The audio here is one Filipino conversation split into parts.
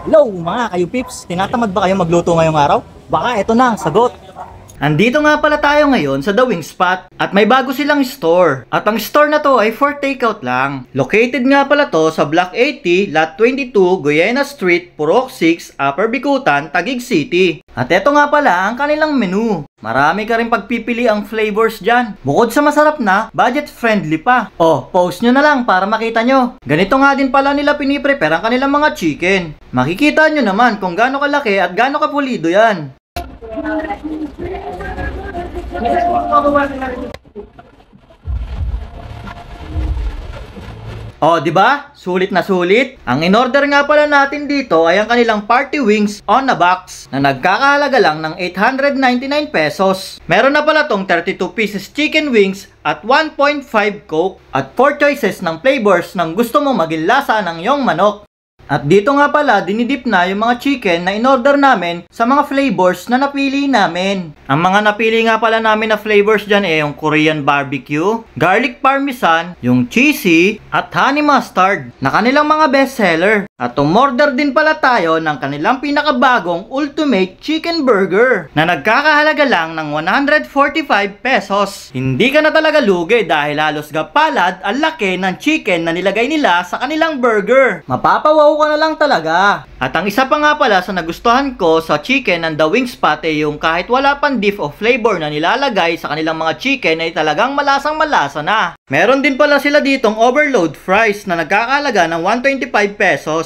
Hello mga kayo pips, tinatamad ba kayo magluto ngayong araw? Baka ito na ang sagot. Andito nga pala tayo ngayon sa The Wing Spot at may bago silang store. At ang store na to ay for takeout lang. Located nga pala to sa Block 80, Lot 22, Goyena Street, Purok 6, Upper Bicutan, Taguig City. At eto nga pala ang kanilang menu. Marami ka rin pagpipili ang flavors dyan. Bukod sa masarap na, budget friendly pa. Oh, post nyo na lang para makita nyo. Ganito nga din pala nila piniprepare ang kanilang mga chicken. Makikita nyo naman kung gaano kalaki at gaano kapulido yan. Oh, di ba? Sulit na sulit. Ang in-order nga pala natin dito ay ang kanilang party wings on a box na nagkakahalaga lang ng 899 pesos. Meron na pala tong 32 pieces chicken wings at 1.5 coke at 4 choices ng flavors ng gusto mo maging lasa ng iyong manok. At dito nga pala, dinidip na yung mga chicken na in-order namin sa mga flavors na napili namin. Ang mga napili nga pala namin na flavors dyan yung Korean barbecue, garlic parmesan, yung cheesy, at honey mustard na kanilang mga bestseller. At umorder din pala tayo ng kanilang pinakabagong ultimate chicken burger na nagkakahalaga lang ng 145 pesos. Hindi ka na talaga lugi dahil halos gapalad ang laki ng chicken na nilagay nila sa kanilang burger. Mapapawaw ka na lang talaga. At ang isa pa nga pala sa nagustuhan ko sa chicken ng The Wing Spot ay yung kahit wala pang diff o flavor na nilalagay sa kanilang mga chicken ay talagang malasang malasa na. Meron din pala sila ditong overload fries na nagkakalaga ng 125 pesos.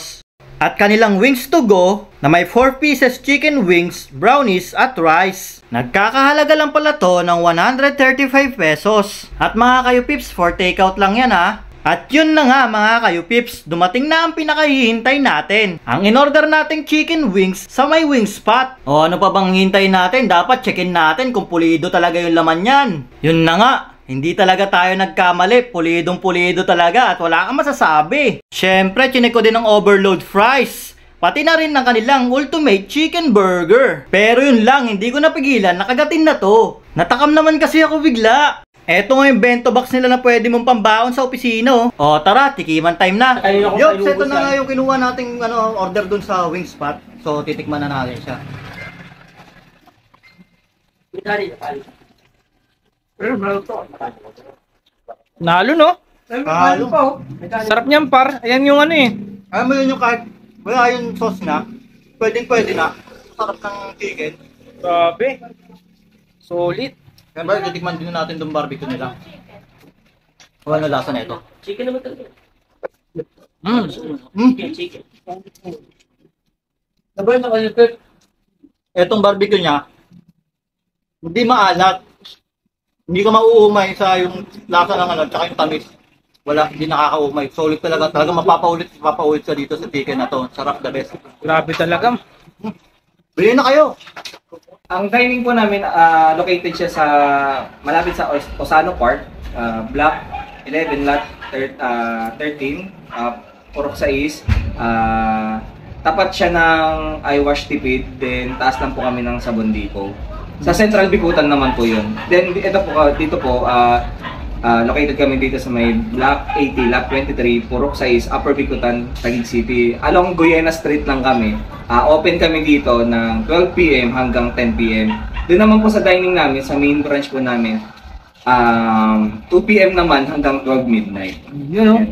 At kanilang wings to go na may 4 pieces chicken wings, brownies at rice. Nagkakahalaga lang pala to ng 135 pesos. At mga kayo pips, for takeout lang yan ha. At yun na nga mga kayo pips, dumating na ang pinakahihintay natin. Ang in-order nating chicken wings sa may wing spot. O ano pa bang hintay natin? Dapat checkin natin kung pulido talaga yung laman yan. Yun na nga, hindi talaga tayo nagkamali. Pulidong pulido talaga at wala kang masasabi. Syempre, chinek ko din ang overload fries. Pati na rin ng kanilang ultimate chicken burger. Pero yun lang, hindi ko napigilan, nakagatin na to. Natakam naman kasi ako bigla. Eto nga yung bento box nila na pwede mong pambaon sa opisina. O tara, tikiman time na. Yops, eto na nga yung kinuha nating order dun sa wing spot. So titikman na natin siya. Nalo no? Halo. Sarap niyan par. Ayan yung ano eh. Alam mo yun yung kahit wala yung sauce na, pwede na. Sarap ng chicken. Grabe. Solid. Yan ba, titikman din natin itong barbecue nila. Ano lasa na ito? Chicken naman talaga. Chicken. Sabay na kayo, Kurt. Etong barbecue niya, hindi maalat. Hindi ka mauumay sa yung lasa ng tsaka yung tamis. Wala, hindi nakakaumay. Solid talaga. Talaga mapapaulit sa dito sa chicken na to. Sarap, the best. Grabe talaga. Bili na kayo! Ang dining po namin, located siya sa malapit sa Osano Park, Block 11, Lot 13, Purok 6. Tapat siya ng iWash Tipid, then taas lang po kami ng Sabon Depot. Sa Central Bicutan naman po yun. Then dito po, located kami dito sa may Block 80, Lot 23, Purok 6, Upper Bicutan, Taguig City. Along Goyena Street lang kami. Open kami dito ng 12 PM hanggang 10 PM. Doon naman po sa dining namin, sa main branch po namin, 2 PM naman hanggang 12 midnight. Yun no?